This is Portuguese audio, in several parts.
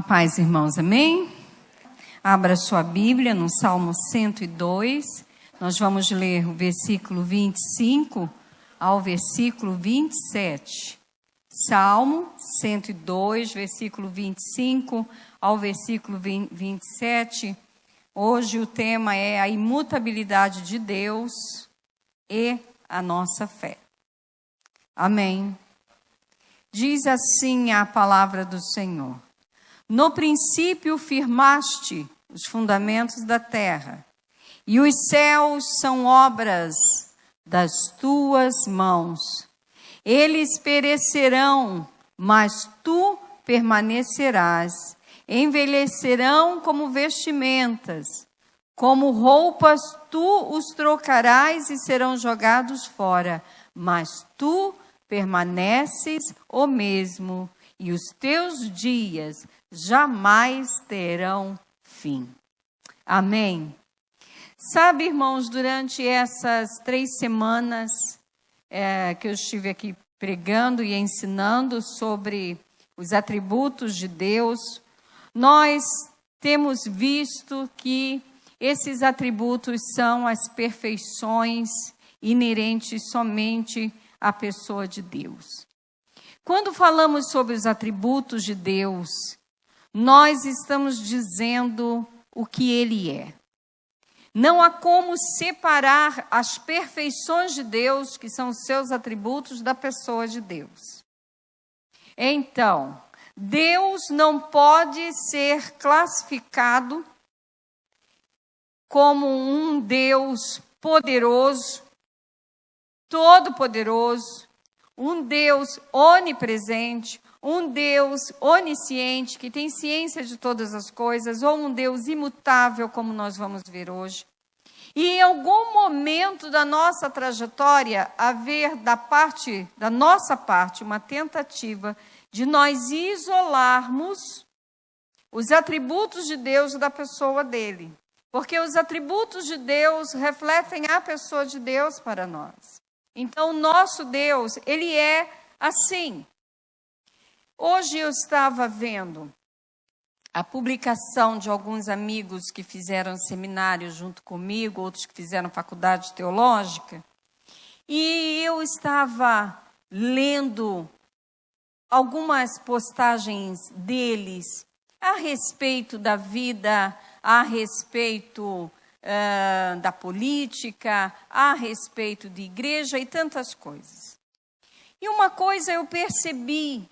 A paz, irmãos, amém? Abra sua Bíblia no Salmo 102. Nós vamos ler o versículo 25 ao versículo 27. Salmo 102, versículo 25 ao versículo 27. Hoje o tema é a imutabilidade de Deus e a nossa fé. Amém. Diz assim a palavra do Senhor: no princípio firmaste os fundamentos da terra, e os céus são obras das tuas mãos. Eles perecerão, mas tu permanecerás. Envelhecerão como vestimentas, como roupas tu os trocarás e serão jogados fora, mas tu permaneces o mesmo, e os teus dias jamais terão fim. Amém. Sabe, irmãos, durante essas 3 semanas que eu estive aqui pregando e ensinando sobre os atributos de Deus, nós temos visto que esses atributos são as perfeições inerentes somente à pessoa de Deus. Quando falamos sobre os atributos de Deus, nós estamos dizendo o que Ele é. Não há como separar as perfeições de Deus, que são os seus atributos, da pessoa de Deus. Então, Deus não pode ser classificado como um Deus poderoso, todo-poderoso, um Deus onipresente, um Deus onisciente, que tem ciência de todas as coisas, ou um Deus imutável, como nós vamos ver hoje. E em algum momento da nossa trajetória, haver da nossa parte, uma tentativa de nós isolarmos os atributos de Deus da pessoa dele. Porque os atributos de Deus refletem a pessoa de Deus para nós. Então, o nosso Deus, ele é assim. Hoje eu estava vendo a publicação de alguns amigos que fizeram seminário junto comigo, outros que fizeram faculdade teológica, e eu estava lendo algumas postagens deles a respeito da vida, a respeito da política, a respeito de igreja e tantas coisas. E uma coisa eu percebi: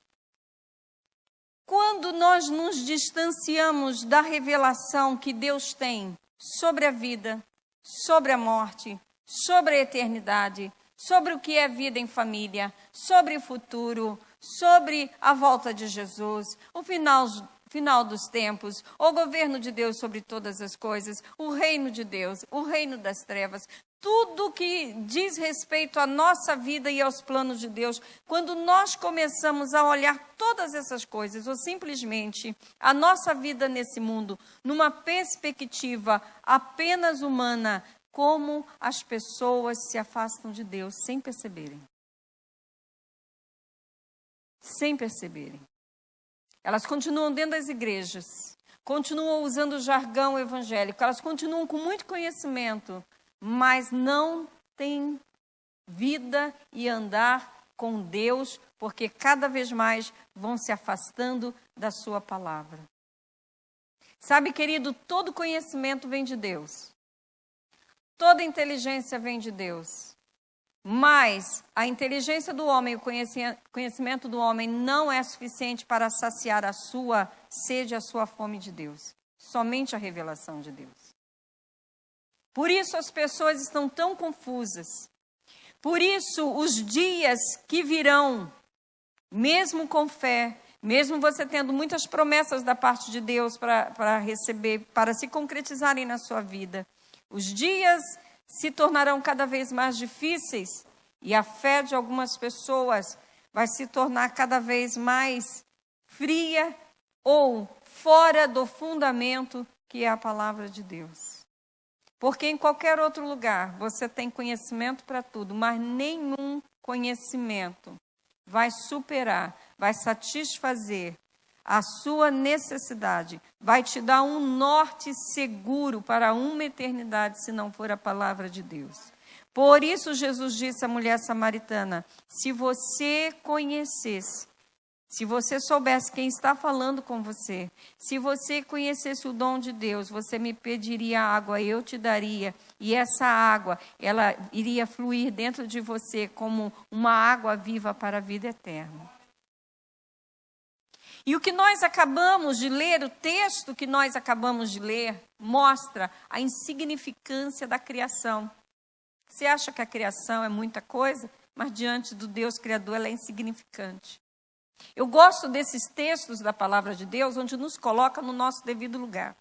quando nós nos distanciamos da revelação que Deus tem sobre a vida, sobre a morte, sobre a eternidade, sobre o que é vida em família, sobre o futuro, sobre a volta de Jesus, o final dos tempos, o governo de Deus sobre todas as coisas, o reino de Deus, o reino das trevas, tudo que diz respeito à nossa vida e aos planos de Deus, quando nós começamos a olhar todas essas coisas, ou simplesmente a nossa vida nesse mundo, numa perspectiva apenas humana, como as pessoas se afastam de Deus sem perceberem. Sem perceberem. Elas continuam dentro das igrejas, continuam usando o jargão evangélico, elas continuam com muito conhecimento, mas não têm vida e andar com Deus, porque cada vez mais vão se afastando da sua palavra. Sabe, querido, todo conhecimento vem de Deus. Toda inteligência vem de Deus. Mas a inteligência do homem, o conhecimento do homem não é suficiente para saciar a sua sede, a sua fome de Deus. Somente a revelação de Deus. Por isso as pessoas estão tão confusas. Por isso os dias que virão, mesmo com fé, mesmo você tendo muitas promessas da parte de Deus para receber, para se concretizarem na sua vida, os dias se tornarão cada vez mais difíceis e a fé de algumas pessoas vai se tornar cada vez mais fria ou fora do fundamento que é a palavra de Deus. Porque em qualquer outro lugar você tem conhecimento para tudo, mas nenhum conhecimento vai superar, vai satisfazer a sua necessidade, vai te dar um norte seguro para uma eternidade, se não for a palavra de Deus. Por isso Jesus disse à mulher samaritana, se você conhecesse, se você soubesse quem está falando com você, se você conhecesse o dom de Deus, você me pediria água, eu te daria, e essa água, ela iria fluir dentro de você como uma água viva para a vida eterna. E o que nós acabamos de ler, o texto que nós acabamos de ler, mostra a insignificância da criação. Você acha que a criação é muita coisa, mas diante do Deus Criador ela é insignificante. Eu gosto desses textos da palavra de Deus, onde nos coloca no nosso devido lugar.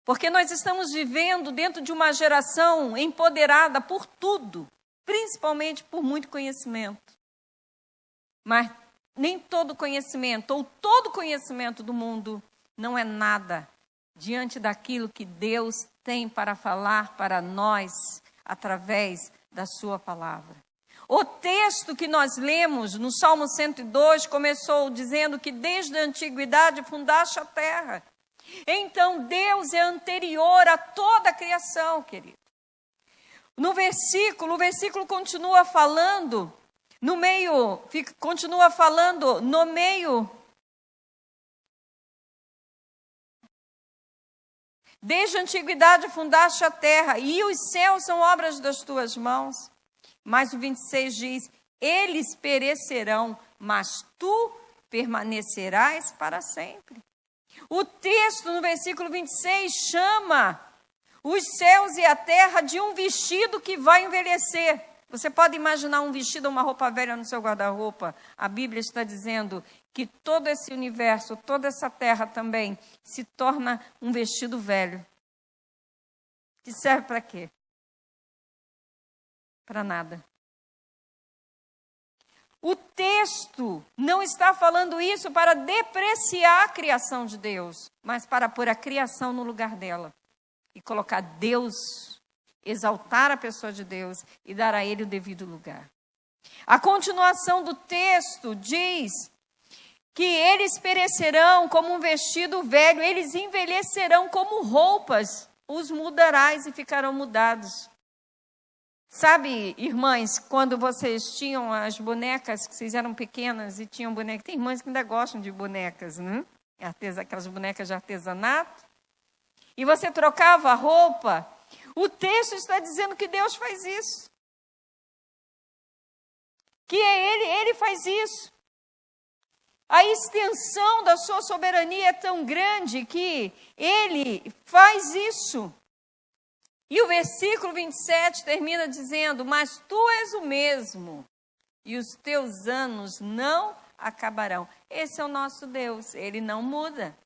Porque nós estamos vivendo dentro de uma geração empoderada por tudo, principalmente por muito conhecimento. Mas nem todo conhecimento, ou todo conhecimento do mundo, não é nada diante daquilo que Deus tem para falar para nós através da sua palavra. O texto que nós lemos no Salmo 102 começou dizendo que desde a antiguidade fundaste a terra. Então Deus é anterior a toda a criação, querido. O versículo continua falando, continua falando no meio. Desde a antiguidade fundaste a terra, e os céus são obras das tuas mãos. Mas o 26 diz, eles perecerão, mas tu permanecerás para sempre. O texto no versículo 26 chama os céus e a terra de um vestido que vai envelhecer. Você pode imaginar um vestido, uma roupa velha no seu guarda-roupa? A Bíblia está dizendo que todo esse universo, toda essa terra também, se torna um vestido velho. Que serve para quê? Para nada. O texto não está falando isso para depreciar a criação de Deus, mas para pôr a criação no lugar dela. E colocar Deus, exaltar a pessoa de Deus e dar a ele o devido lugar. A continuação do texto diz que eles perecerão como um vestido velho, eles envelhecerão como roupas, os mudarás e ficarão mudados. Sabe, irmãs, quando vocês tinham as bonecas, que vocês eram pequenas e tinham bonecas, tem irmãs que ainda gostam de bonecas, né? Aquelas bonecas de artesanato. E você trocava a roupa. O texto está dizendo que Deus faz isso. Que Ele faz isso. A extensão da sua soberania é tão grande que Ele faz isso. E o versículo 27 termina dizendo, mas tu és o mesmo, e os teus anos não acabarão. Esse é o nosso Deus, Ele não muda.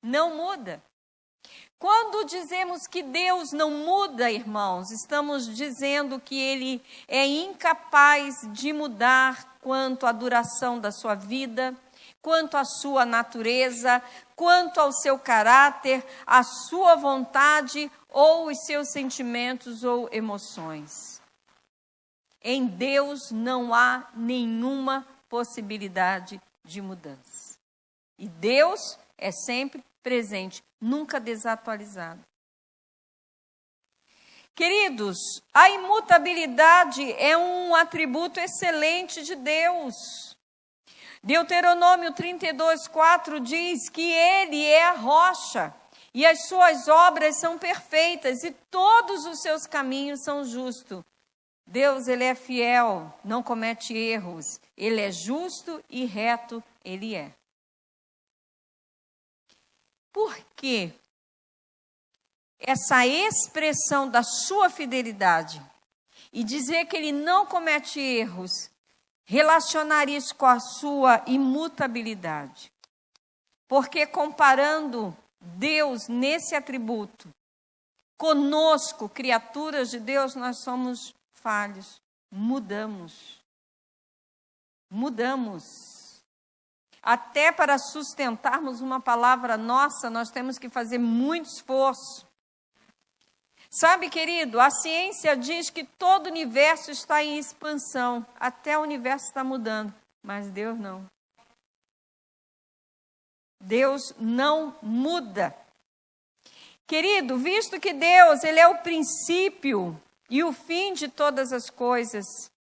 Não muda. Quando dizemos que Deus não muda, irmãos, estamos dizendo que Ele é incapaz de mudar quanto à duração da sua vida, quanto à sua natureza, quanto ao seu caráter, à sua vontade ou os seus sentimentos ou emoções. Em Deus não há nenhuma possibilidade de mudança. E Deus é sempre presente, nunca desatualizado. Queridos, a imutabilidade é um atributo excelente de Deus. Deuteronômio 32:4 diz que Ele é a rocha e as suas obras são perfeitas e todos os seus caminhos são justos. Deus, Ele é fiel, não comete erros. Ele é justo e reto, Ele é. Por quê? Essa expressão da sua fidelidade e dizer que Ele não comete erros, relacionar isso com a sua imutabilidade. Porque comparando Deus nesse atributo, conosco, criaturas de Deus, nós somos falhos. Mudamos. Até para sustentarmos uma palavra nossa, nós temos que fazer muito esforço. Sabe, querido, a ciência diz que todo o universo está em expansão. Até o universo está mudando, mas Deus não. Deus não muda. Querido, visto que Deus, Ele é o princípio e o fim de todas as coisas,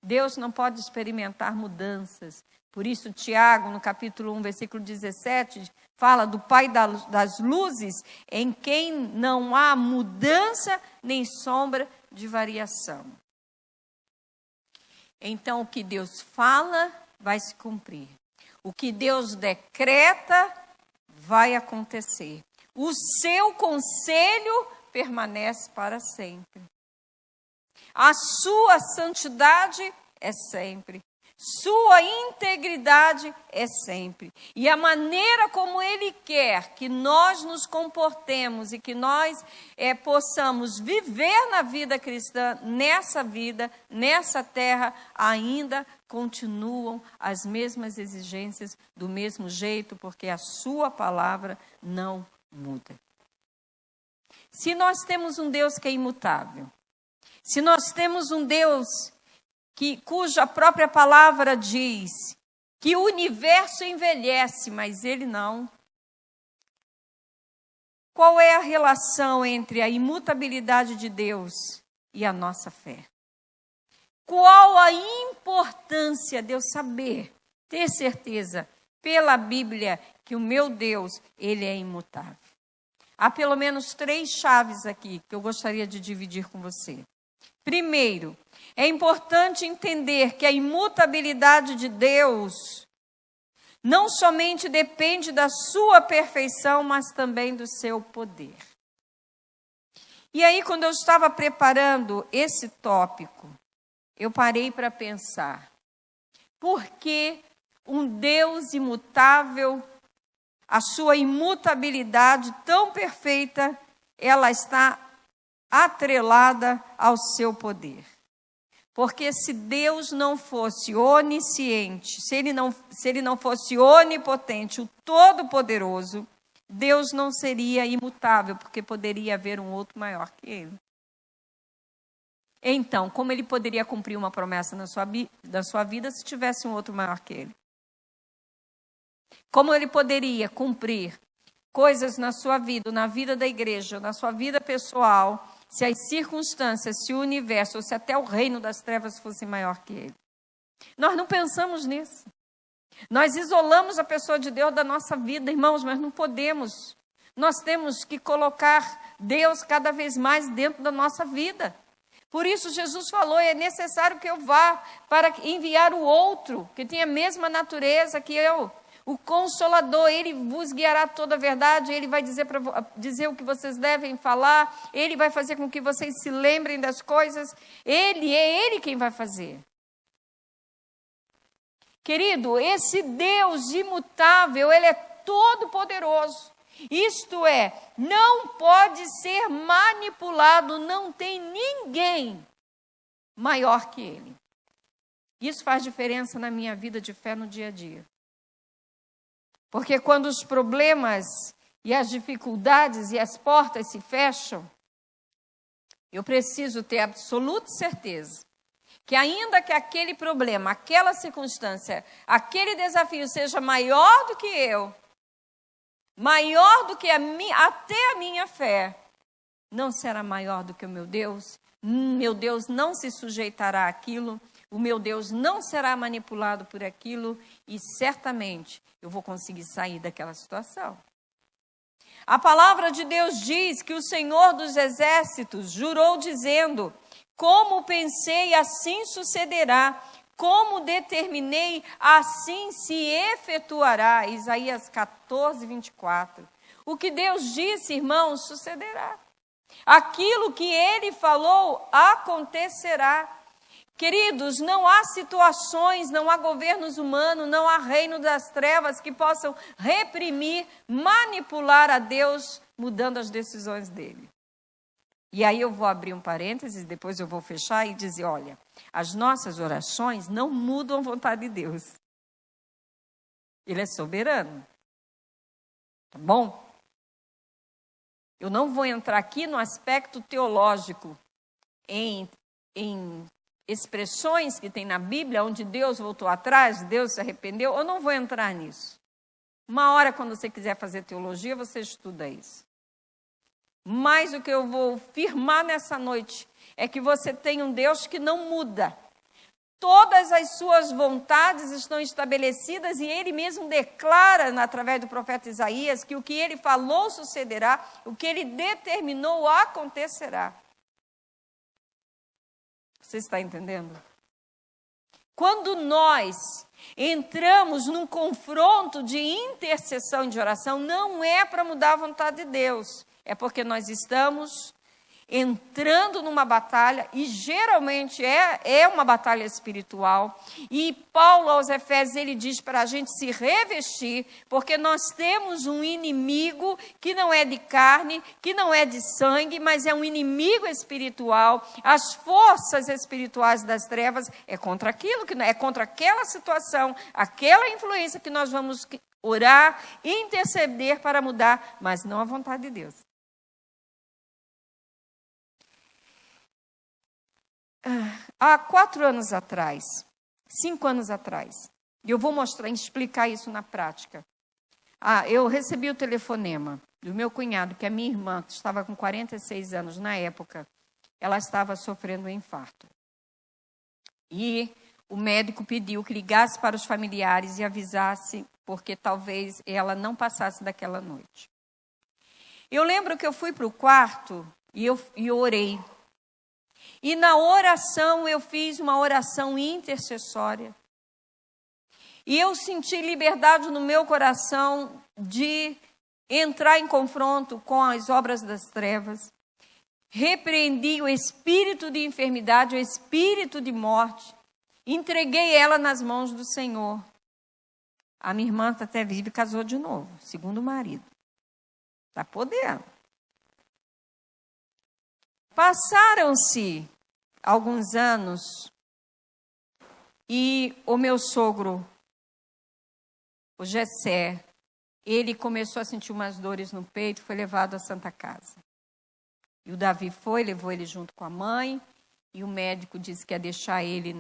Deus não pode experimentar mudanças. Por isso, Tiago, no capítulo 1, versículo 17, fala do Pai das luzes, em quem não há mudança nem sombra de variação. Então, o que Deus fala vai se cumprir. O que Deus decreta vai acontecer. O seu conselho permanece para sempre. A sua santidade é sempre. Sua integridade é sempre. E a maneira como Ele quer que nós nos comportemos e que nós possamos viver na vida cristã, nessa terra, ainda continuam as mesmas exigências do mesmo jeito, porque a sua palavra não muda. Se nós temos um Deus que é imutável, se nós temos um Deus cuja própria palavra diz que o universo envelhece, mas ele não. Qual é a relação entre a imutabilidade de Deus e a nossa fé? Qual a importância de eu saber, ter certeza, pela Bíblia, que o meu Deus, Ele é imutável? Há pelo menos 3 chaves aqui que eu gostaria de dividir com você. Primeiro, é importante entender que a imutabilidade de Deus não somente depende da sua perfeição, mas também do seu poder. E aí, quando eu estava preparando esse tópico, eu parei para pensar, por que um Deus imutável, a sua imutabilidade tão perfeita, ela está atrelada ao seu poder? Porque se Deus não fosse onisciente, se ele não fosse onipotente, o Todo-Poderoso, Deus não seria imutável, porque poderia haver um outro maior que Ele. Então, como Ele poderia cumprir uma promessa na sua vida se tivesse um outro maior que Ele? Como Ele poderia cumprir coisas na sua vida, na vida da igreja, na sua vida pessoal, se as circunstâncias, se o universo, ou se até o reino das trevas fosse maior que Ele? Nós não pensamos nisso. Nós isolamos a pessoa de Deus da nossa vida, irmãos, mas não podemos. Nós temos que colocar Deus cada vez mais dentro da nossa vida. Por isso Jesus falou, é necessário que eu vá para enviar o outro, que tem a mesma natureza que eu. O Consolador, Ele vos guiará toda a verdade, Ele vai dizer o que vocês devem falar, Ele vai fazer com que vocês se lembrem das coisas, é Ele quem vai fazer. Querido, esse Deus imutável, Ele é todo poderoso. Isto é, não pode ser manipulado, não tem ninguém maior que Ele. Isso faz diferença na minha vida de fé no dia a dia. Porque quando os problemas e as dificuldades e as portas se fecham, eu preciso ter absoluta certeza que ainda que aquele problema, aquela circunstância, aquele desafio seja maior do que eu, maior do que até a minha fé, não será maior do que o meu Deus. Meu Deus não se sujeitará àquilo, o meu Deus não será manipulado por aquilo e certamente eu vou conseguir sair daquela situação. A palavra de Deus diz que o Senhor dos Exércitos jurou dizendo, como pensei, assim sucederá, como determinei, assim se efetuará. Isaías 14, 24. O que Deus disse, irmãos, sucederá. Aquilo que Ele falou acontecerá. Queridos, não há situações, não há governos humanos, não há reino das trevas que possam reprimir, manipular a Deus, mudando as decisões dele. E aí eu vou abrir um parênteses, depois eu vou fechar e dizer, olha, as nossas orações não mudam a vontade de Deus. Ele é soberano. Tá bom? Eu não vou entrar aqui no aspecto teológico, em expressões que tem na Bíblia, onde Deus voltou atrás, Deus se arrependeu, eu não vou entrar nisso. Uma hora, quando você quiser fazer teologia, você estuda isso. Mas o que eu vou firmar nessa noite é que você tem um Deus que não muda. Todas as suas vontades estão estabelecidas e ele mesmo declara, através do profeta Isaías, que o que ele falou sucederá, o que ele determinou acontecerá. Você está entendendo? Quando nós entramos num confronto de intercessão e de oração, não é para mudar a vontade de Deus, é porque nós estamos entrando numa batalha, e geralmente é uma batalha espiritual, e Paulo aos Efésios, ele diz para a gente se revestir, porque nós temos um inimigo que não é de carne, que não é de sangue, mas é um inimigo espiritual. As forças espirituais das trevas é contra aquilo, é contra aquela situação, aquela influência que nós vamos orar, interceder para mudar, mas não a vontade de Deus. Há 4 anos atrás, 5 anos atrás, e eu vou explicar isso na prática. Eu recebi o telefonema do meu cunhado, que a minha irmã, que estava com 46 anos na época, ela estava sofrendo um infarto. E o médico pediu que ligasse para os familiares e avisasse, porque talvez ela não passasse daquela noite. Eu lembro que eu fui para o quarto e eu orei. E na oração, eu fiz uma oração intercessória. E eu senti liberdade no meu coração de entrar em confronto com as obras das trevas. Repreendi o espírito de enfermidade, o espírito de morte. Entreguei ela nas mãos do Senhor. A minha irmã está até viva e casou de novo, segundo o marido. Está podendo. Passaram-se alguns anos e o meu sogro, o Gessé, ele começou a sentir umas dores no peito, foi levado à Santa Casa. E o Davi levou ele junto com a mãe, e o médico disse que ia deixar ele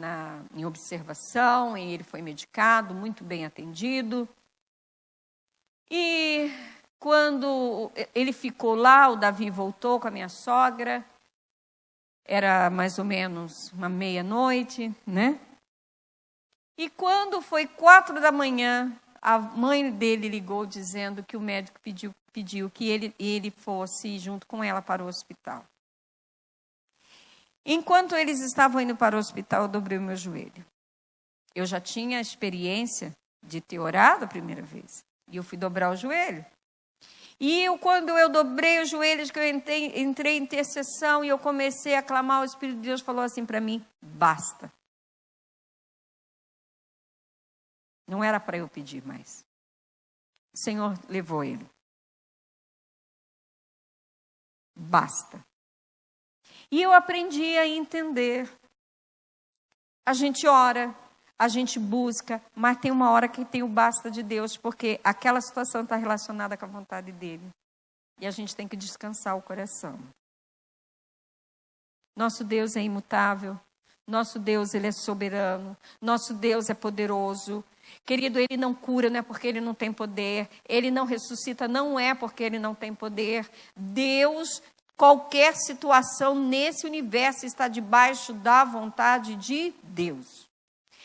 em observação, e ele foi medicado, muito bem atendido. E quando ele ficou lá, o Davi voltou com a minha sogra. Era mais ou menos uma meia-noite, né? E quando foi 4 da manhã, a mãe dele ligou dizendo que o médico pediu que ele fosse junto com ela para o hospital. Enquanto eles estavam indo para o hospital, eu dobrei o meu joelho. Eu já tinha a experiência de ter orado a primeira vez. E eu fui dobrar o joelho. E quando eu dobrei os joelhos, que eu entrei em intercessão e eu comecei a clamar, o Espírito de Deus falou assim para mim: basta. Não era para eu pedir mais. O Senhor levou ele. Basta. E eu aprendi a entender. A gente ora, a gente busca, mas tem uma hora que tem o basta de Deus, porque aquela situação está relacionada com a vontade dele. E a gente tem que descansar o coração. Nosso Deus é imutável. Nosso Deus, ele é soberano. Nosso Deus é poderoso. Querido, ele não cura, não é porque ele não tem poder. Ele não ressuscita, não é porque ele não tem poder. Deus, qualquer situação nesse universo está debaixo da vontade de Deus.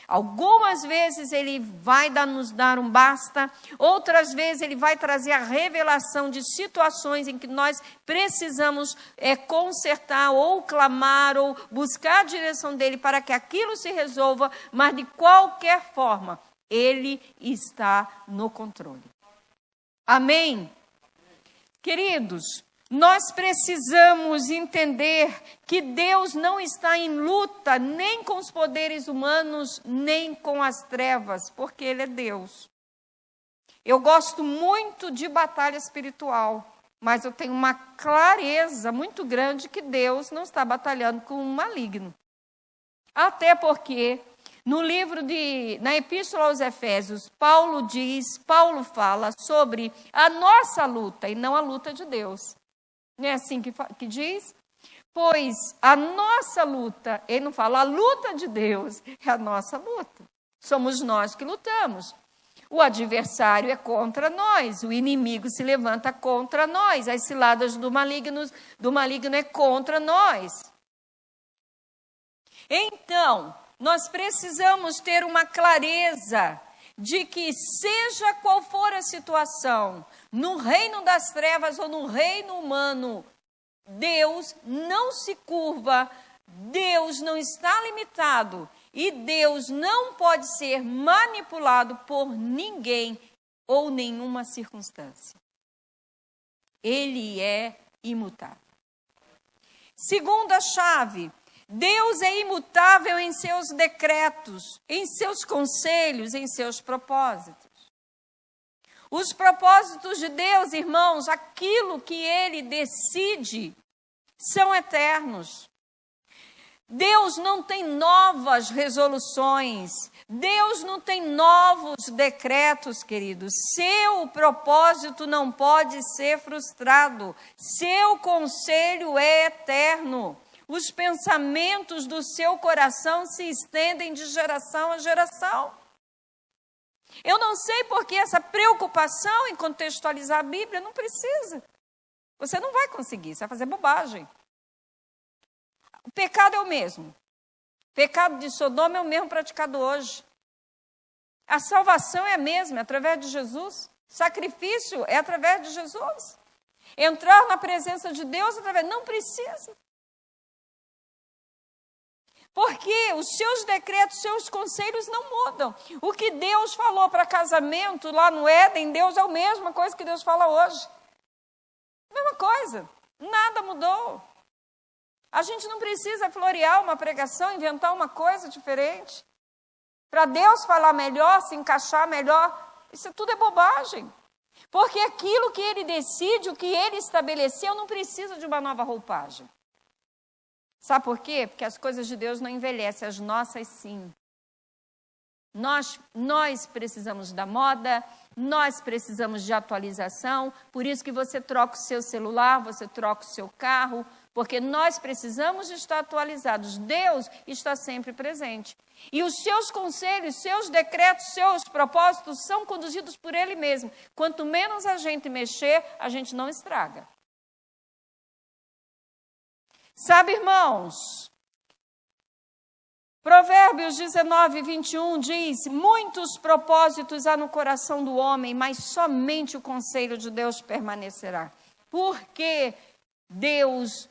Algumas vezes ele vai nos dar um basta, outras vezes ele vai trazer a revelação de situações em que nós precisamos consertar ou clamar ou buscar a direção dele para que aquilo se resolva, mas de qualquer forma, ele está no controle. Amém? Queridos, nós precisamos entender que Deus não está em luta nem com os poderes humanos, nem com as trevas, porque Ele é Deus. Eu gosto muito de batalha espiritual, mas eu tenho uma clareza muito grande que Deus não está batalhando com um maligno. Até porque, na Epístola aos Efésios, Paulo fala sobre a nossa luta e não a luta de Deus. Não é assim que diz? Pois a nossa luta, ele não fala a luta de Deus, é a nossa luta. Somos nós que lutamos. O adversário é contra nós, o inimigo se levanta contra nós, as ciladas do maligno é contra nós. Então, nós precisamos ter uma clareza de que, seja qual for a situação, no reino das trevas ou no reino humano, Deus não se curva, Deus não está limitado e Deus não pode ser manipulado por ninguém ou nenhuma circunstância. Ele é imutável. Segunda chave, Deus é imutável em seus decretos, em seus conselhos, em seus propósitos. Os propósitos de Deus, irmãos, aquilo que Ele decide, são eternos. Deus não tem novas resoluções, Deus não tem novos decretos, queridos. Seu propósito não pode ser frustrado, seu conselho é eterno. Os pensamentos do seu coração se estendem de geração a geração. Eu não sei por que essa preocupação em contextualizar a Bíblia, não precisa. Você não vai conseguir, você vai fazer bobagem. O pecado é o mesmo. O pecado de Sodoma é o mesmo praticado hoje. A salvação é a mesma, é através de Jesus. Sacrifício é através de Jesus. Entrar na presença de Deus através... Não precisa. Porque os seus decretos, seus conselhos não mudam. O que Deus falou para casamento lá no Éden, Deus é a mesma coisa que Deus fala hoje. Mesma coisa. Nada mudou. A gente não precisa florear uma pregação, inventar uma coisa diferente. Para Deus falar melhor, se encaixar melhor, isso tudo é bobagem. Porque aquilo que Ele decide, o que Ele estabeleceu, não precisa de uma nova roupagem. Sabe por quê? Porque as coisas de Deus não envelhecem, as nossas sim. Nós precisamos da moda, nós precisamos de atualização, por isso que você troca o seu celular, você troca o seu carro, porque nós precisamos estar atualizados. Deus está sempre presente. E os seus conselhos, seus decretos, seus propósitos são conduzidos por Ele mesmo. Quanto menos a gente mexer, a gente não estraga. Sabe, irmãos, Provérbios 19, 21 diz: muitos propósitos há no coração do homem, mas somente o conselho de Deus permanecerá. Porque Deus,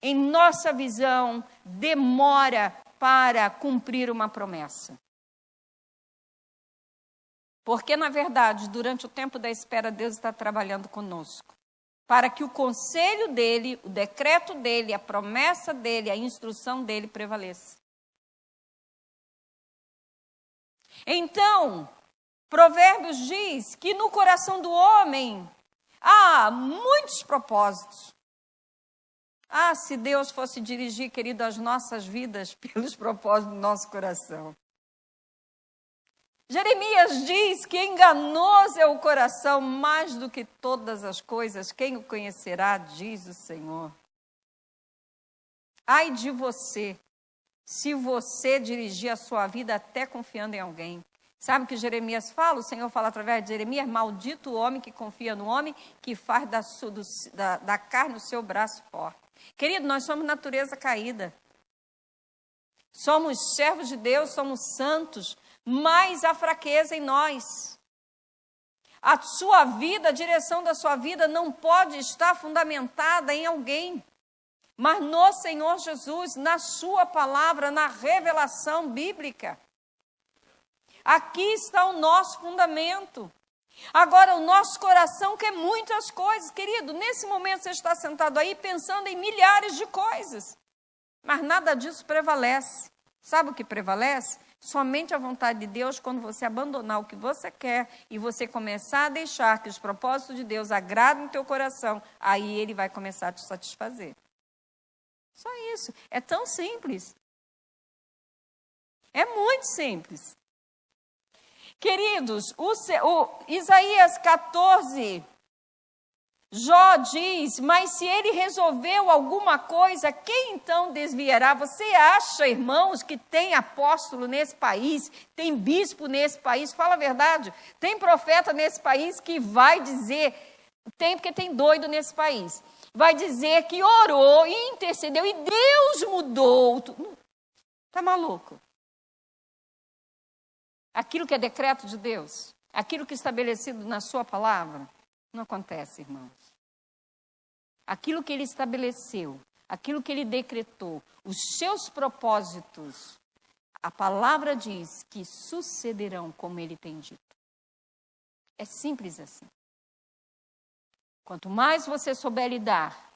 em nossa visão, demora para cumprir uma promessa. Porque, na verdade, durante o tempo da espera, Deus está trabalhando conosco. Para que o conselho dele, o decreto dele, a promessa dele, a instrução dele prevaleça. Então, Provérbios diz que no coração do homem há muitos propósitos. Ah, se Deus fosse dirigir, querido, as nossas vidas pelos propósitos do nosso coração. Jeremias diz que enganoso é o coração mais do que todas as coisas. Quem o conhecerá, diz o Senhor. Ai de você, se você dirigir a sua vida até confiando em alguém. Sabe o que Jeremias fala? O Senhor fala através de Jeremias: maldito o homem que confia no homem, que faz da carne o seu braço forte. Querido, nós somos natureza caída. Somos servos de Deus, somos santos, mas há fraqueza em nós. A sua vida, a direção da sua vida não pode estar fundamentada em alguém, mas no Senhor Jesus, na sua palavra, na revelação bíblica. Aqui está o nosso fundamento. Agora, o nosso coração quer muitas coisas. Querido, nesse momento você está sentado aí pensando em milhares de coisas, mas nada disso prevalece. Sabe o que prevalece? Somente a vontade de Deus. Quando você abandonar o que você quer e você começar a deixar que os propósitos de Deus agradem o teu coração, aí Ele vai começar a te satisfazer. Só isso. É tão simples. É muito simples. Queridos, o Isaías 14, Jó diz, mas se ele resolveu alguma coisa, quem então desviará? Você acha, irmãos, que tem apóstolo nesse país, tem bispo nesse país, fala a verdade, tem profeta nesse país que vai dizer, tem porque tem doido nesse país, vai dizer que orou e intercedeu e Deus mudou. Está maluco? Aquilo que é decreto de Deus, aquilo que é estabelecido na sua palavra, não acontece, irmãos. Aquilo que ele estabeleceu, aquilo que ele decretou, os seus propósitos, a palavra diz que sucederão como ele tem dito. É simples assim. Quanto mais você souber lidar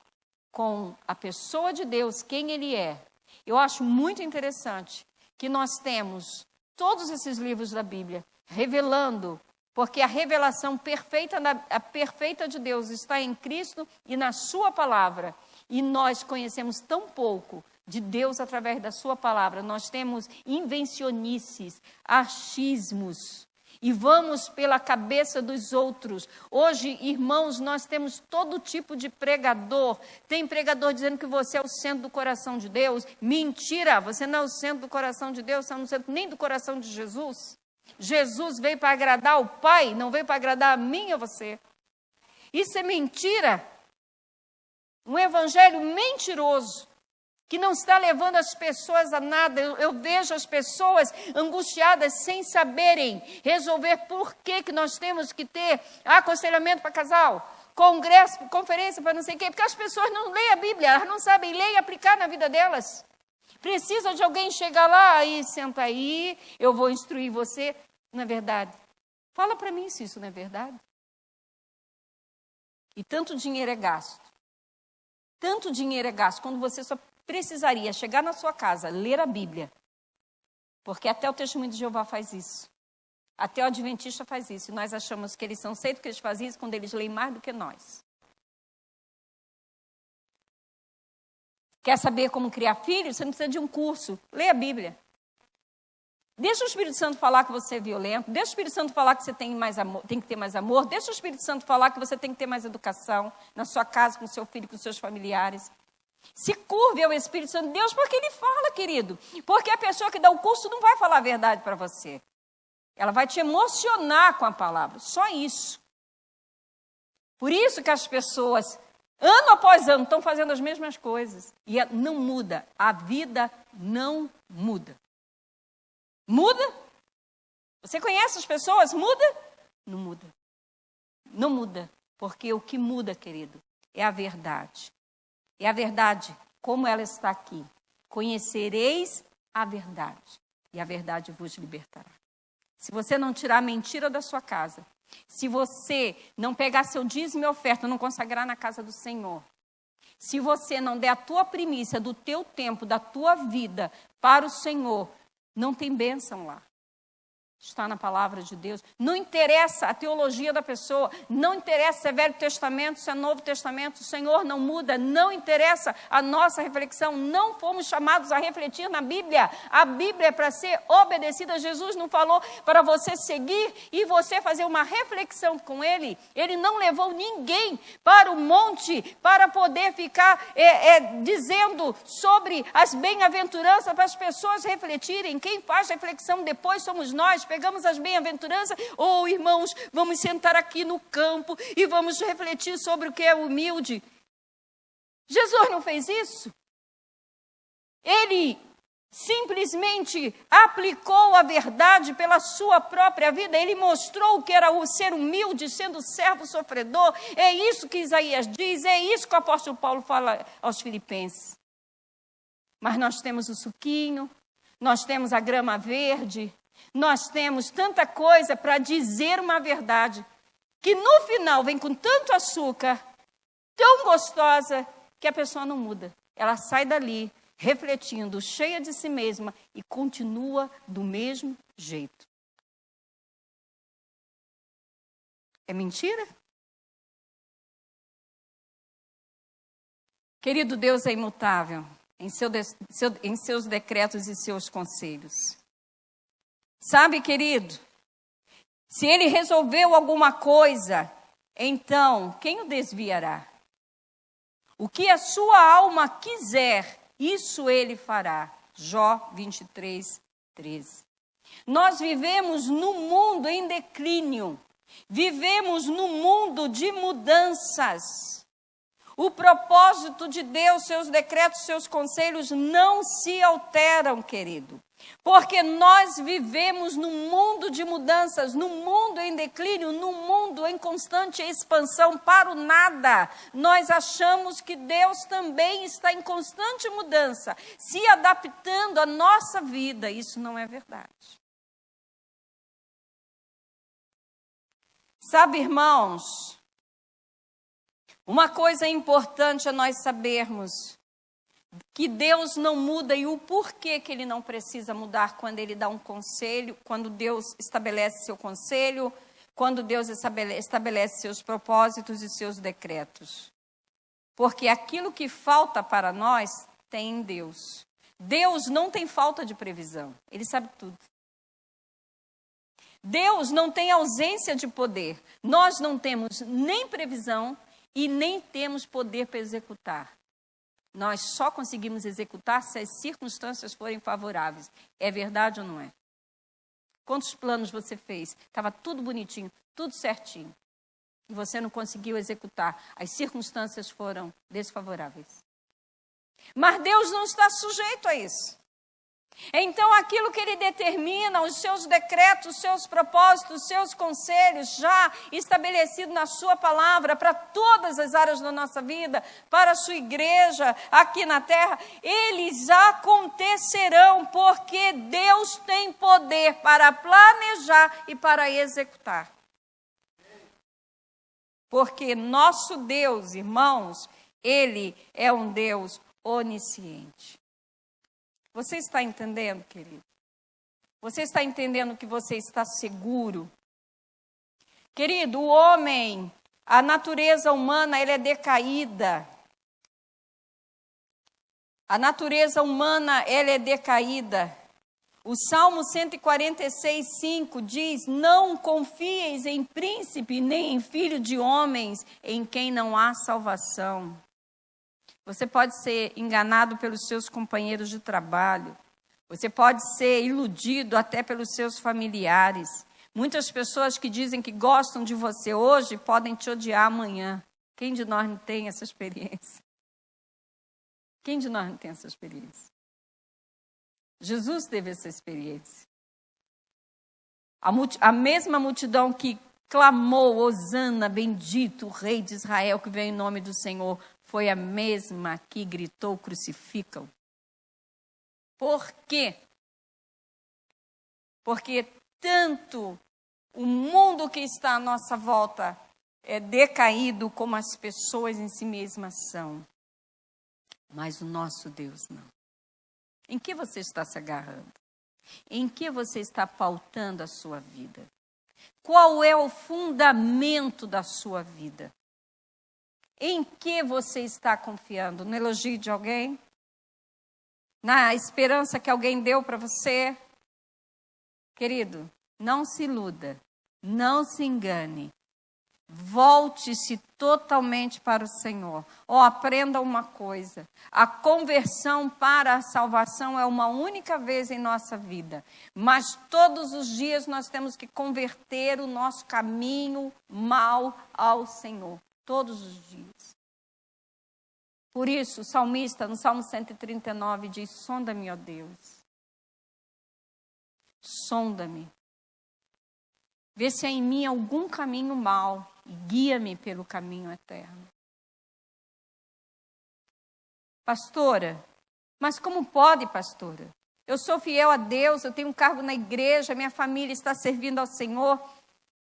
com a pessoa de Deus, quem ele é, eu acho muito interessante que nós temos todos esses livros da Bíblia revelando, porque a revelação perfeita de Deus está em Cristo e na sua palavra. E nós conhecemos tão pouco de Deus através da sua palavra. Nós temos invencionices, achismos, e vamos pela cabeça dos outros. Hoje, irmãos, nós temos todo tipo de pregador. Tem pregador dizendo que você é o centro do coração de Deus. Mentira, você não é o centro do coração de Deus, você não é o centro nem do coração de Jesus. Jesus veio para agradar o Pai, não veio para agradar a mim e a você. Isso é mentira. Um evangelho mentiroso, que não está levando as pessoas a nada. Eu vejo as pessoas angustiadas sem saberem resolver por que nós temos que ter aconselhamento para casal, congresso, conferência para não sei o quê, porque as pessoas não leem a Bíblia, elas não sabem ler e aplicar na vida delas. Precisa de alguém chegar lá e senta aí, eu vou instruir você. Não é verdade? Fala para mim se isso não é verdade. E tanto dinheiro é gasto. Tanto dinheiro é gasto, quando você só precisaria chegar na sua casa, ler a Bíblia. Porque até o Testemunho de Jeová faz isso. Até o Adventista faz isso. E nós achamos que eles são certos que eles fazem isso quando eles leem mais do que nós. Quer saber como criar filhos? Você não precisa de um curso. Lê a Bíblia. Deixa o Espírito Santo falar que você é violento. Deixa o Espírito Santo falar que você tem que ter mais amor. Deixa o Espírito Santo falar que você tem que ter mais educação na sua casa, com seu filho, com seus familiares. Se curve ao Espírito Santo de Deus, porque ele fala, querido. Porque a pessoa que dá o curso não vai falar a verdade para você. Ela vai te emocionar com a palavra. Só isso. Por isso que as pessoas, ano após ano, estão fazendo as mesmas coisas. E não muda. A vida não muda. Muda? Você conhece as pessoas? Muda? Não muda. Não muda. Porque o que muda, querido, é a verdade. É a verdade, como ela está aqui. Conhecereis a verdade, e a verdade vos libertará. Se você não tirar a mentira da sua casa, se você não pegar seu dízimo e oferta, não consagrar na casa do Senhor, se você não der a tua primícia do teu tempo, da tua vida para o Senhor, não tem bênção lá. Está na palavra de Deus. Não interessa a teologia da pessoa, não interessa se é Velho Testamento, se é Novo Testamento, o Senhor não muda, não interessa a nossa reflexão, não fomos chamados a refletir na Bíblia. A Bíblia é para ser obedecida. Jesus não falou para você seguir e você fazer uma reflexão com Ele. Ele não levou ninguém para o monte para poder ficar dizendo sobre as bem-aventuranças para as pessoas refletirem. Quem faz reflexão depois somos nós. Pegamos as bem-aventuranças, irmãos, vamos sentar aqui no campo e vamos refletir sobre o que é humilde. Jesus não fez isso. Ele simplesmente aplicou a verdade pela sua própria vida. Ele mostrou o que era o ser humilde, sendo servo sofredor. É isso que Isaías diz, é isso que o apóstolo Paulo fala aos Filipenses. Mas nós temos o suquinho, nós temos a grama verde, nós temos tanta coisa para dizer uma verdade, que no final vem com tanto açúcar, tão gostosa, que a pessoa não muda. Ela sai dali, refletindo, cheia de si mesma, e continua do mesmo jeito. É mentira? Querido, Deus é imutável em seus decretos e seus conselhos. Sabe, querido, se Ele resolveu alguma coisa, então quem o desviará? O que a sua alma quiser, isso ele fará. Jó 23, 13. Nós vivemos num mundo em declínio. Vivemos num mundo de mudanças. O propósito de Deus, seus decretos, seus conselhos não se alteram, querido. Porque nós vivemos num mundo de mudanças, num mundo em declínio, num mundo em constante expansão para o nada. Nós achamos que Deus também está em constante mudança, se adaptando à nossa vida. Isso não é verdade. Sabe, irmãos, uma coisa importante é nós sabermos que Deus não muda e o porquê que Ele não precisa mudar quando Ele dá um conselho, quando Deus estabelece seu conselho, quando Deus estabelece seus propósitos e seus decretos. Porque aquilo que falta para nós tem em Deus. Deus não tem falta de previsão, Ele sabe tudo. Deus não tem ausência de poder. Nós não temos nem previsão e nem temos poder para executar. Nós só conseguimos executar se as circunstâncias forem favoráveis. É verdade ou não é? Quantos planos você fez? Estava tudo bonitinho, tudo certinho. E você não conseguiu executar. As circunstâncias foram desfavoráveis. Mas Deus não está sujeito a isso. Então, aquilo que Ele determina, os seus decretos, os seus propósitos, os seus conselhos, já estabelecido na sua palavra, para todas as áreas da nossa vida, para a sua igreja, aqui na terra, eles acontecerão, porque Deus tem poder para planejar e para executar. Porque nosso Deus, irmãos, Ele é um Deus onisciente. Você está entendendo, querido? Você está entendendo que você está seguro? Querido, o homem, a natureza humana, ela é decaída. A natureza humana, ela é decaída. O Salmo 146, 5 diz: não confieis em príncipe, nem em filho de homens, em quem não há salvação. Você pode ser enganado pelos seus companheiros de trabalho. Você pode ser iludido até pelos seus familiares. Muitas pessoas que dizem que gostam de você hoje podem te odiar amanhã. Quem de nós não tem essa experiência? Quem de nós não tem essa experiência? Jesus teve essa experiência. A mesma multidão que clamou: Hosana, bendito o Rei de Israel que vem em nome do Senhor, foi a mesma que gritou: crucificam. Por quê? Porque tanto o mundo que está à nossa volta é decaído, como as pessoas em si mesmas são. Mas o nosso Deus não. Em que você está se agarrando? Em que você está pautando a sua vida? Qual é o fundamento da sua vida? Em que você está confiando? No elogio de alguém? Na esperança que alguém deu para você? Querido, não se iluda, não se engane. Volte-se totalmente para o Senhor. Aprenda uma coisa: a conversão para a salvação é uma única vez em nossa vida. Mas todos os dias nós temos que converter o nosso caminho mau ao Senhor. Todos os dias. Por isso, o salmista, no Salmo 139, diz: sonda-me, ó Deus. Sonda-me. Vê se há em mim algum caminho mau e guia-me pelo caminho eterno. Pastora, mas como pode, pastora? Eu sou fiel a Deus, eu tenho um cargo na igreja, minha família está servindo ao Senhor.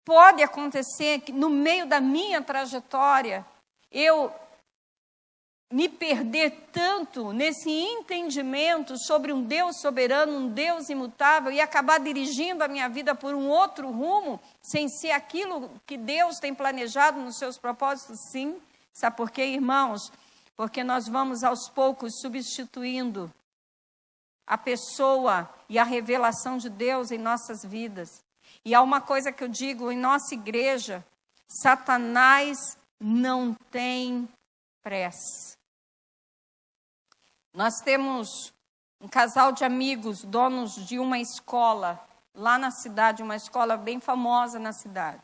Pode acontecer que no meio da minha trajetória eu me perder tanto nesse entendimento sobre um Deus soberano, um Deus imutável, e acabar dirigindo a minha vida por um outro rumo, sem ser aquilo que Deus tem planejado nos seus propósitos? Sim. Sabe por quê, irmãos? Porque nós vamos aos poucos substituindo a pessoa e a revelação de Deus em nossas vidas. E há uma coisa que eu digo em nossa igreja: Satanás não tem pressa. Nós temos um casal de amigos, donos de uma escola, lá na cidade, uma escola bem famosa na cidade.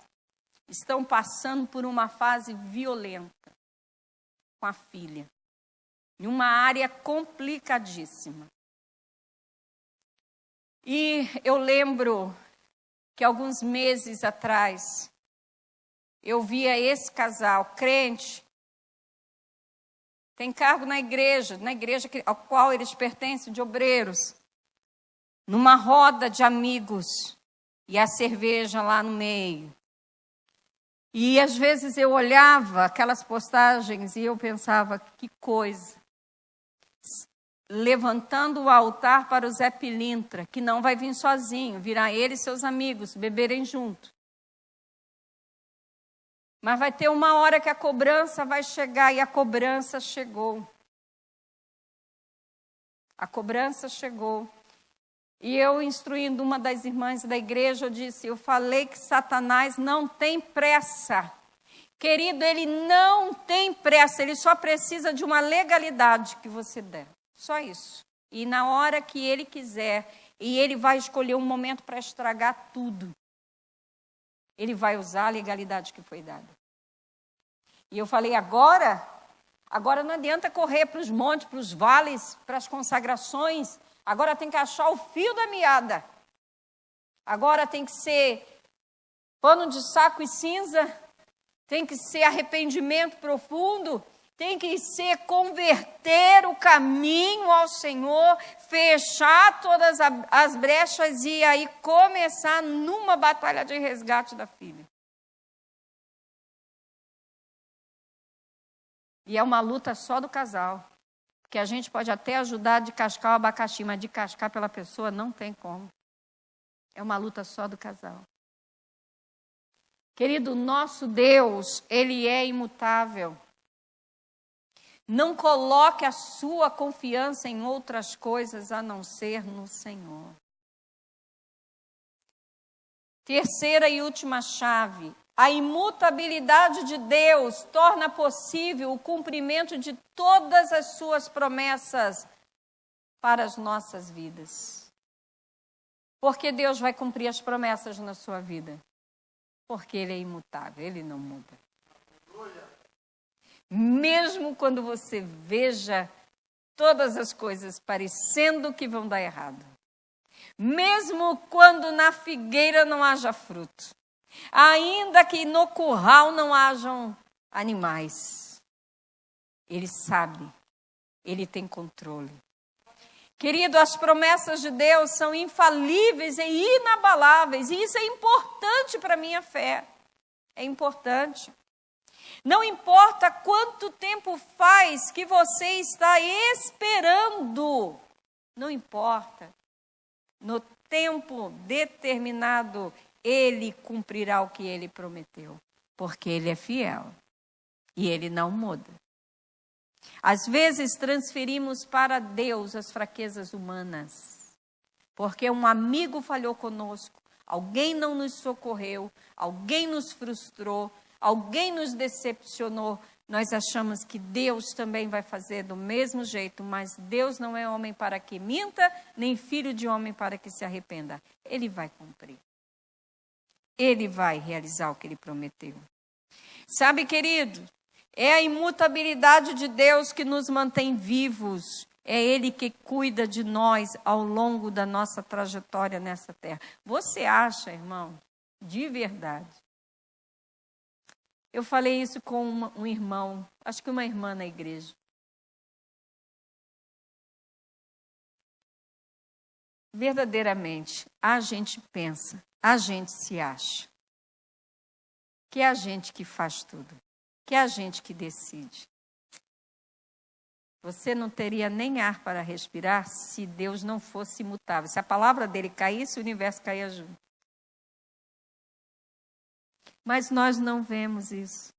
Estão passando por uma fase violenta com a filha, em uma área complicadíssima. E eu lembro que alguns meses atrás, eu via esse casal, crente, tem cargo na igreja ao qual eles pertencem, de obreiros, numa roda de amigos, e a cerveja lá no meio. E às vezes eu olhava aquelas postagens e eu pensava, que coisa. Levantando o altar para o Zé Pilintra, que não vai vir sozinho, virá ele e seus amigos, beberem junto. Mas vai ter uma hora que a cobrança vai chegar, e a cobrança chegou. A cobrança chegou. E eu, instruindo uma das irmãs da igreja, eu falei que Satanás não tem pressa. Querido, ele não tem pressa, ele só precisa de uma legalidade que você der. Só isso. E na hora que ele quiser, e ele vai escolher um momento para estragar tudo, ele vai usar a legalidade que foi dada. E eu falei, agora não adianta correr para os montes, para os vales, para as consagrações. Agora tem que achar o fio da meada. Agora tem que ser pano de saco e cinza. Tem que ser arrependimento profundo. Tem que ser converter o caminho ao Senhor, fechar todas as brechas e aí começar numa batalha de resgate da filha. E é uma luta só do casal. Porque a gente pode até ajudar a descascar o abacaxi, mas descascar pela pessoa não tem como. É uma luta só do casal. Querido, nosso Deus, Ele é imutável. Não coloque a sua confiança em outras coisas a não ser no Senhor. Terceira e última chave. A imutabilidade de Deus torna possível o cumprimento de todas as suas promessas para as nossas vidas. Por que Deus vai cumprir as promessas na sua vida? Porque Ele é imutável, Ele não muda. Mesmo quando você veja todas as coisas parecendo que vão dar errado. Mesmo quando na figueira não haja fruto. Ainda que no curral não hajam animais. Ele sabe, Ele tem controle. Querido, as promessas de Deus são infalíveis e inabaláveis. E isso é importante para a minha fé. É importante. Não importa quanto tempo faz que você está esperando. Não importa. No tempo determinado, Ele cumprirá o que Ele prometeu. Porque Ele é fiel. E Ele não muda. Às vezes transferimos para Deus as fraquezas humanas. Porque um amigo falhou conosco. Alguém não nos socorreu. Alguém nos frustrou. Alguém nos decepcionou. Nós achamos que Deus também vai fazer do mesmo jeito, mas Deus não é homem para que minta, nem filho de homem para que se arrependa. Ele vai cumprir. Ele vai realizar o que Ele prometeu. Sabe, querido, é a imutabilidade de Deus que nos mantém vivos. É Ele que cuida de nós ao longo da nossa trajetória nessa terra. Você acha, irmão, de verdade? Eu falei isso com um irmão, acho que uma irmã na igreja. Verdadeiramente, a gente pensa, a gente se acha que é a gente que faz tudo, que é a gente que decide. Você não teria nem ar para respirar se Deus não fosse imutável. Se a palavra dele caísse, o universo caía junto. Mas nós não vemos isso,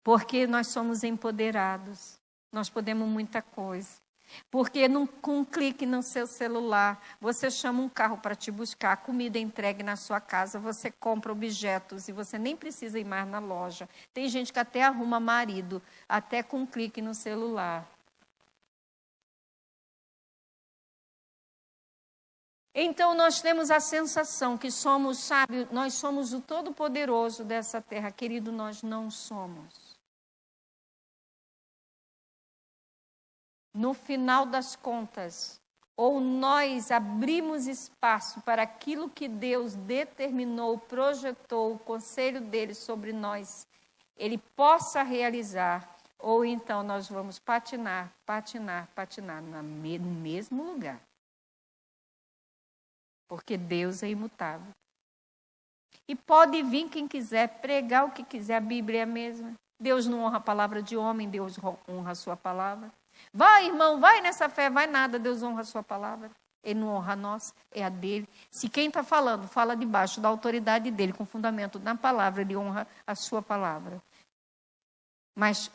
porque nós somos empoderados, nós podemos muita coisa. Porque com um clique no seu celular, você chama um carro para te buscar, a comida é entregue na sua casa, você compra objetos e você nem precisa ir mais na loja. Tem gente que até arruma marido, até com um clique no celular. Então nós temos a sensação que somos, sabe, nós somos o todo-poderoso dessa terra. Querido, nós não somos. No final das contas, ou nós abrimos espaço para aquilo que Deus determinou, projetou, o conselho dele sobre nós, ele possa realizar, ou então nós vamos patinar no mesmo lugar. Porque Deus é imutável. E pode vir quem quiser, pregar o que quiser, a Bíblia é a mesma. Deus não honra a palavra de homem, Deus honra a sua palavra. Vai, irmão, vai nessa fé, vai nada, Deus honra a sua palavra. Ele não honra a nossa, é a dele. Se quem está falando, fala debaixo da autoridade dele, com fundamento na palavra, ele honra a sua palavra. Mas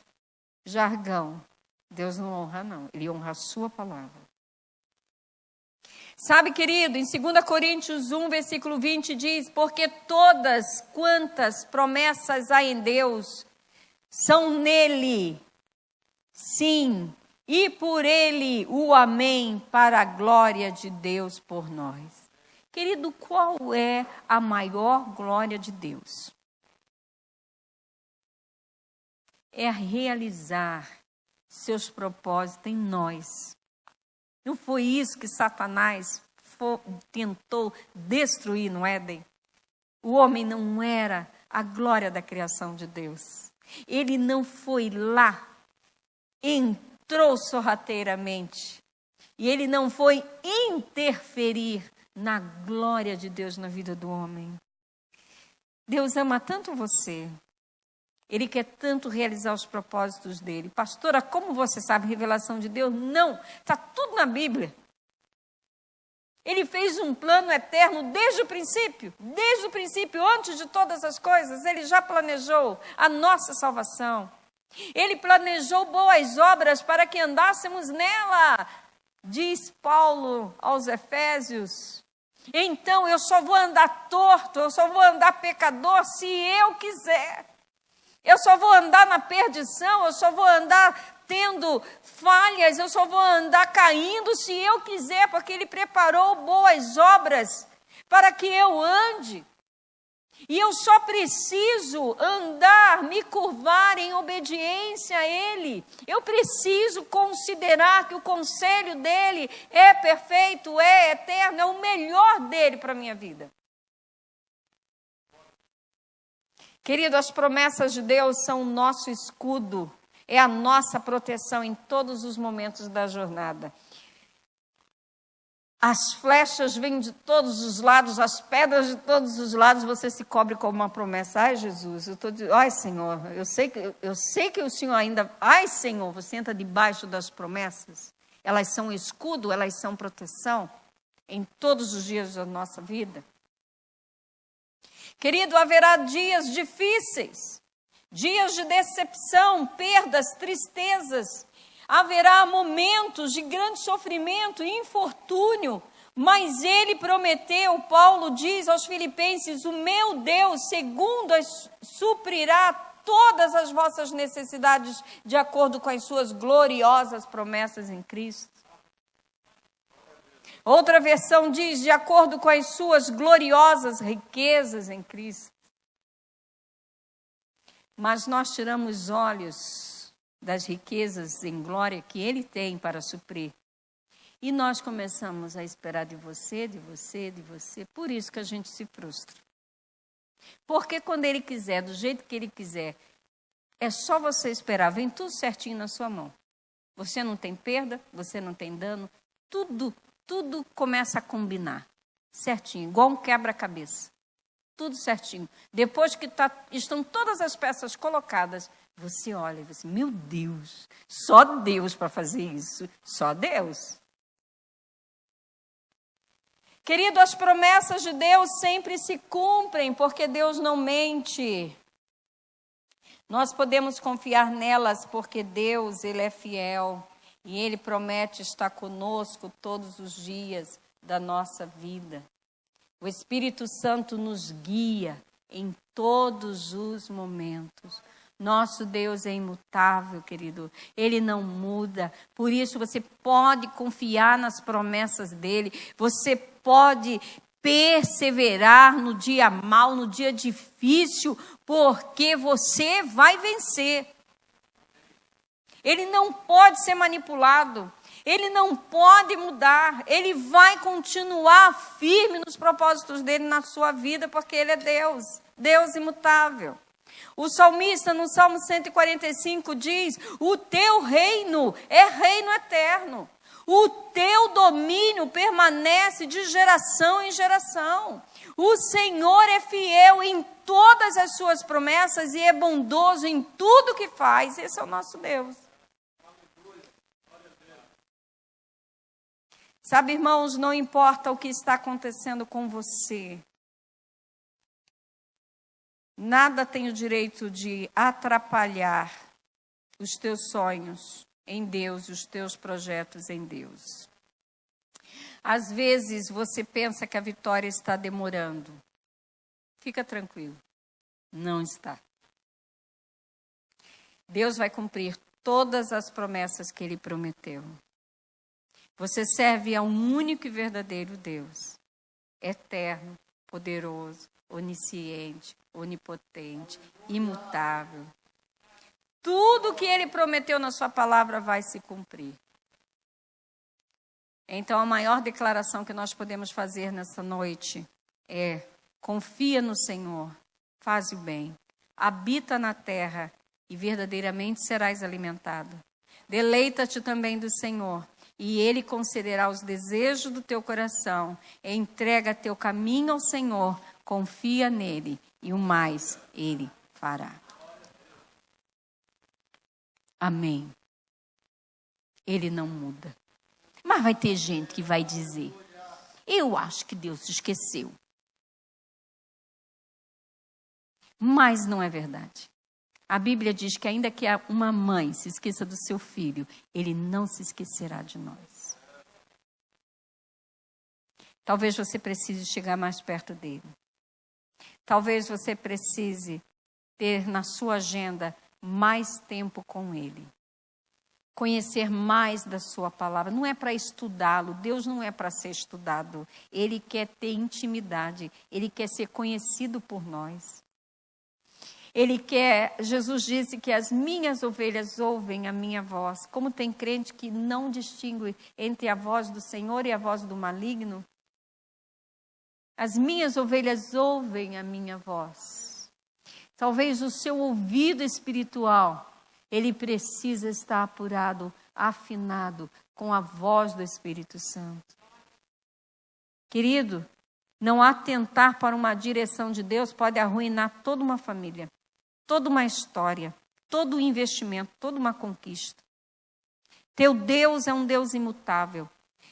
jargão, Deus não honra não, ele honra a sua palavra. Sabe, querido, em 2 Coríntios 1, versículo 20 diz, porque todas quantas promessas há em Deus são nele, sim, e por ele o amém para a glória de Deus por nós. Querido, qual é a maior glória de Deus? É realizar seus propósitos em nós. Não foi isso que Satanás tentou destruir no Éden? O homem não era a glória da criação de Deus. Ele não foi lá, entrou sorrateiramente. E ele não foi interferir na glória de Deus na vida do homem. Deus ama tanto você. Ele quer tanto realizar os propósitos dele. Pastora, como você sabe revelação de Deus? Não, está tudo na Bíblia. Ele fez um plano eterno desde o princípio. Desde o princípio, antes de todas as coisas, ele já planejou a nossa salvação. Ele planejou boas obras para que andássemos nela, diz Paulo aos Efésios. Então, eu só vou andar torto, eu só vou andar pecador se eu quiser. Eu só vou andar na perdição, eu só vou andar tendo falhas, eu só vou andar caindo se eu quiser, porque ele preparou boas obras para que eu ande. E eu só preciso andar, me curvar em obediência a ele. Eu preciso considerar que o conselho dele é perfeito, é eterno, é o melhor dele para a minha vida. Querido, as promessas de Deus são o nosso escudo, é a nossa proteção em todos os momentos da jornada. As flechas vêm de todos os lados, as pedras de todos os lados, você se cobre com uma promessa. Ai, Jesus, ai, Senhor, eu sei que o Senhor ainda... Ai, Senhor, você entra debaixo das promessas. Elas são escudo, elas são proteção em todos os dias da nossa vida. Querido, haverá dias difíceis, dias de decepção, perdas, tristezas. Haverá momentos de grande sofrimento e infortúnio, mas ele prometeu, Paulo diz aos Filipenses, o meu Deus, segundo suprirá todas as vossas necessidades de acordo com as suas gloriosas promessas em Cristo. Outra versão diz, de acordo com as suas gloriosas riquezas em Cristo. Mas nós tiramos olhos das riquezas em glória que ele tem para suprir. E nós começamos a esperar de você. Por isso que a gente se frustra. Porque quando ele quiser, do jeito que ele quiser, é só você esperar. Vem tudo certinho na sua mão. Você não tem perda, você não tem dano. Tudo começa a combinar. Certinho, igual um quebra-cabeça. Tudo certinho. Depois que estão todas as peças colocadas, você olha e você, meu Deus, só Deus para fazer isso. Só Deus. Querido, as promessas de Deus sempre se cumprem, porque Deus não mente. Nós podemos confiar nelas, porque Deus, ele é fiel. E Ele promete estar conosco todos os dias da nossa vida. O Espírito Santo nos guia em todos os momentos. Nosso Deus é imutável, querido. Ele não muda. Por isso você pode confiar nas promessas dele. Você pode perseverar no dia mau, no dia difícil, porque você vai vencer. Ele não pode ser manipulado. Ele não pode mudar. Ele vai continuar firme nos propósitos dele na sua vida, porque ele é Deus. Deus imutável. O salmista, no Salmo 145, diz: o teu reino é reino eterno. O teu domínio permanece de geração em geração. O Senhor é fiel em todas as suas promessas e é bondoso em tudo que faz. Esse é o nosso Deus. Sabe, irmãos, não importa o que está acontecendo com você. Nada tem o direito de atrapalhar os teus sonhos em Deus, os teus projetos em Deus. Às vezes você pensa que a vitória está demorando. Fica tranquilo, não está. Deus vai cumprir todas as promessas que Ele prometeu. Você serve a um único e verdadeiro Deus, eterno, poderoso, onisciente, onipotente, imutável. Tudo que Ele prometeu na sua palavra vai se cumprir. Então, a maior declaração que nós podemos fazer nessa noite é: confia no Senhor, faz o bem, habita na terra e verdadeiramente serás alimentado. Deleita-te também do Senhor, e Ele concederá os desejos do teu coração. Entrega teu caminho ao Senhor, confia nele, e o mais Ele fará. Amém. Ele não muda. Mas vai ter gente que vai dizer: eu acho que Deus se esqueceu. Mas não é verdade. A Bíblia diz que ainda que uma mãe se esqueça do seu filho, Ele não se esquecerá de nós. Talvez você precise chegar mais perto dele. Talvez você precise ter na sua agenda mais tempo com ele. Conhecer mais da sua palavra. Não é para estudá-lo. Deus não é para ser estudado. Ele quer ter intimidade. Ele quer ser conhecido por nós. Ele quer, Jesus disse que as minhas ovelhas ouvem a minha voz. Como tem crente que não distingue entre a voz do Senhor e a voz do maligno? As minhas ovelhas ouvem a minha voz. Talvez o seu ouvido espiritual, ele precisa estar apurado, afinado com a voz do Espírito Santo. Querido, não atentar para uma direção de Deus pode arruinar toda uma família, toda uma história, todo um investimento, toda uma conquista. Teu Deus é um Deus imutável.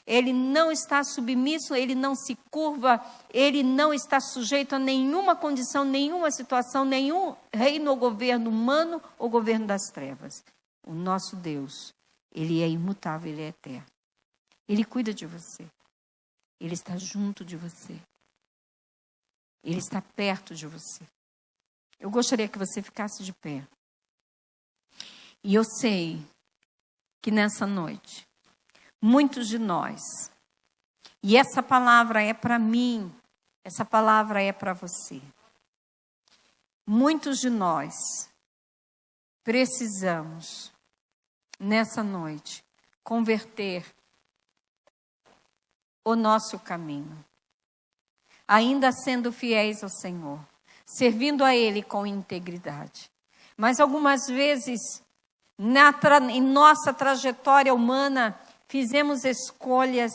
Ele não está submisso, ele não se curva, ele não está sujeito a nenhuma condição, nenhuma situação, nenhum reino ou governo humano ou governo das trevas. O nosso Deus, ele é imutável, ele é eterno. Ele cuida de você. Ele está junto de você. Ele está perto de você. Eu gostaria que você ficasse de pé. E eu sei que nessa noite, muitos de nós, e essa palavra é para mim, essa palavra é para você. Muitos de nós precisamos, nessa noite, converter o nosso caminho, ainda sendo fiéis ao Senhor, servindo a Ele com integridade. Mas algumas vezes, em nossa trajetória humana, fizemos escolhas,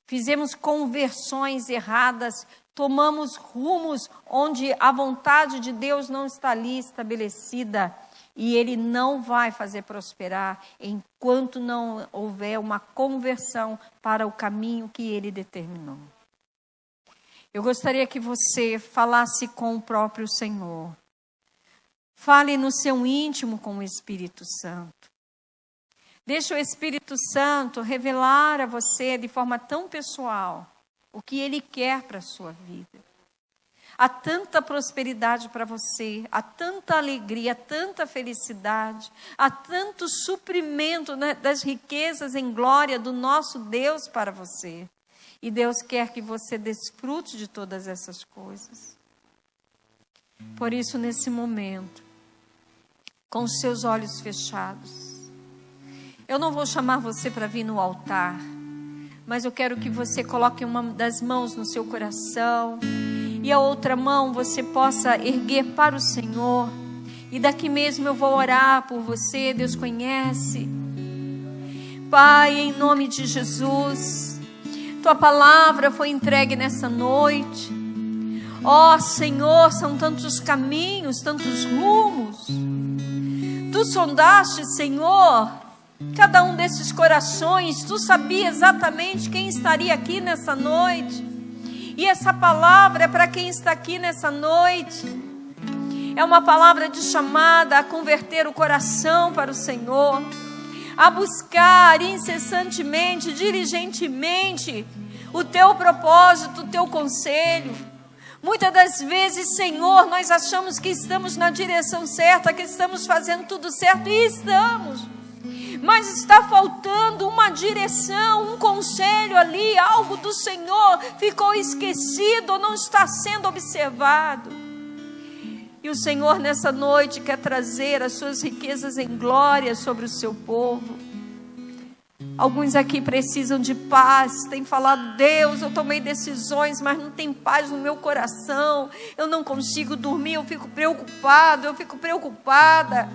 fizemos conversões erradas, tomamos rumos onde a vontade de Deus não está ali estabelecida e Ele não vai fazer prosperar enquanto não houver uma conversão para o caminho que Ele determinou. Eu gostaria que você falasse com o próprio Senhor. Fale no seu íntimo com o Espírito Santo. Deixa o Espírito Santo revelar a você de forma tão pessoal o que Ele quer para a sua vida. Há tanta prosperidade para você, há tanta alegria, há tanta felicidade, há tanto suprimento, né, das riquezas em glória do nosso Deus para você. E Deus quer que você desfrute de todas essas coisas. Por isso, nesse momento, com os seus olhos fechados, eu não vou chamar você para vir no altar, mas eu quero que você coloque uma das mãos no seu coração e a outra mão você possa erguer para o Senhor. E daqui mesmo eu vou orar por você, Deus conhece. Pai, em nome de Jesus, Tua palavra foi entregue nessa noite. Ó Senhor, são tantos caminhos, tantos rumos. Tu sondaste, Senhor, cada um desses corações. Tu sabia exatamente quem estaria aqui nessa noite. E essa palavra é para quem está aqui nessa noite. É uma palavra de chamada a converter o coração para o Senhor, a buscar incessantemente, diligentemente o Teu propósito, o Teu conselho. Muitas das vezes, Senhor, nós achamos que estamos na direção certa, que estamos fazendo tudo certo, e estamos. Mas está faltando uma direção, um conselho ali, algo do Senhor ficou esquecido, não está sendo observado. E o Senhor nessa noite quer trazer as suas riquezas em glória sobre o seu povo. Alguns aqui precisam de paz, têm falado: Deus, eu tomei decisões, mas não tem paz no meu coração, eu não consigo dormir, eu fico preocupado, eu fico preocupada.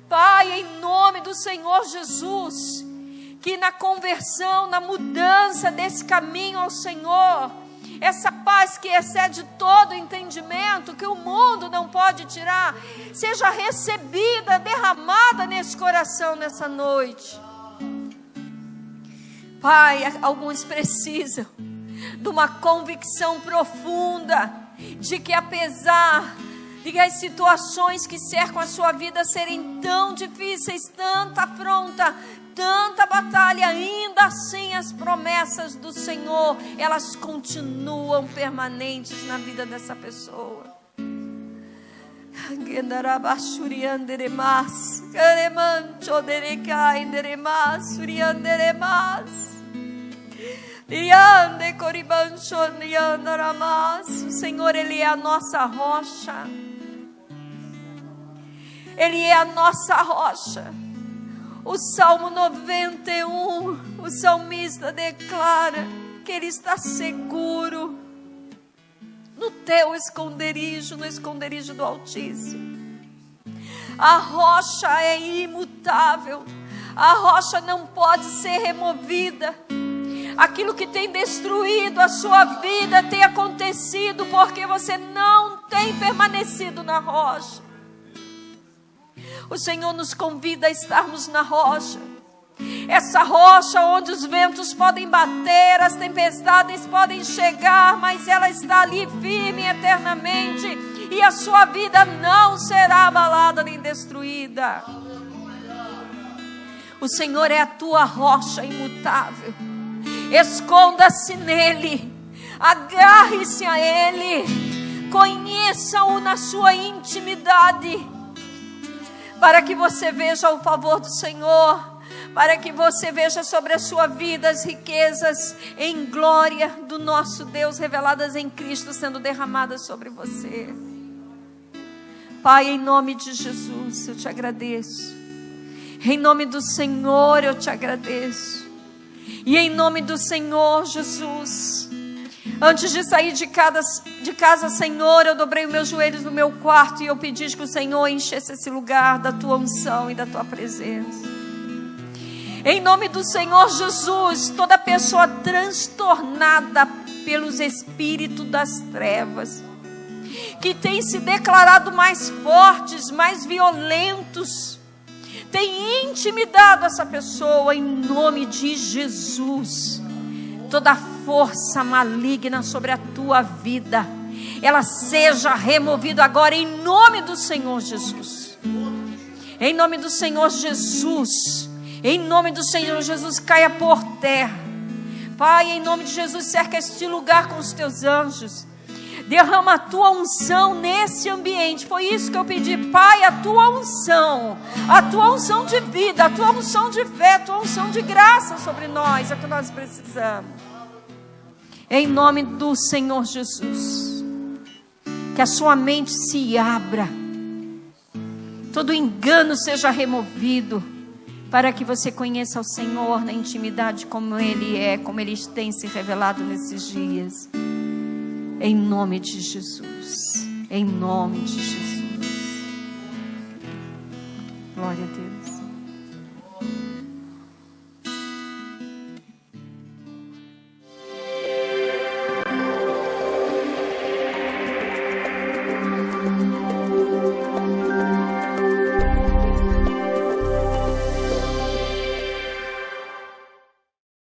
Pai, em nome do Senhor Jesus, que na conversão, na mudança desse caminho ao Senhor, essa paz que excede todo entendimento, que o mundo não pode tirar, seja recebida, derramada nesse coração nessa noite. Pai, alguns precisam de uma convicção profunda de que, apesar de as situações que cercam a sua vida serem tão difíceis, tanta afronta, tanta batalha, ainda assim as promessas do Senhor, elas continuam permanentes na vida dessa pessoa. O Senhor, Ele é a nossa rocha. Ele é a nossa rocha. O Salmo 91, o salmista declara que ele está seguro no teu esconderijo, no esconderijo do Altíssimo. A rocha é imutável, a rocha não pode ser removida. Aquilo que tem destruído a sua vida tem acontecido porque você não tem permanecido na rocha. O Senhor nos convida a estarmos na rocha. Essa rocha onde os ventos podem bater, as tempestades podem chegar, mas ela está ali firme eternamente. E a sua vida não será abalada nem destruída. O Senhor é a tua rocha imutável. Esconda-se nele. Agarre-se a Ele. Conheça-o na sua intimidade. Para que você veja o favor do Senhor, para que você veja sobre a sua vida as riquezas em glória do nosso Deus reveladas em Cristo sendo derramadas sobre você. Pai, em nome de Jesus, eu te agradeço. Em nome do Senhor, eu te agradeço. E em nome do Senhor Jesus, antes de sair de casa, Senhor, eu dobrei os meus joelhos no meu quarto e eu pedi que o Senhor enchesse esse lugar da tua unção e da tua presença. Em nome do Senhor Jesus, toda pessoa transtornada pelos espíritos das trevas, que tem se declarado mais fortes, mais violentos, tem intimidado essa pessoa, em nome de Jesus. Toda força maligna sobre a tua vida, ela seja removida agora em nome do Senhor Jesus. Em nome do Senhor Jesus, Em nome do Senhor Jesus, caia por terra. Pai, em nome de Jesus, cerca este lugar com os teus anjos. Derrama a tua unção nesse ambiente. Foi isso que eu pedi, Pai, a tua unção de vida, a tua unção de fé, a tua unção de graça sobre nós, é o que nós precisamos. Em nome do Senhor Jesus, que a sua mente se abra, todo engano seja removido, para que você conheça o Senhor na intimidade como Ele é, como Ele tem se revelado nesses dias. Em nome de Jesus. Em nome de Jesus. Glória a Deus.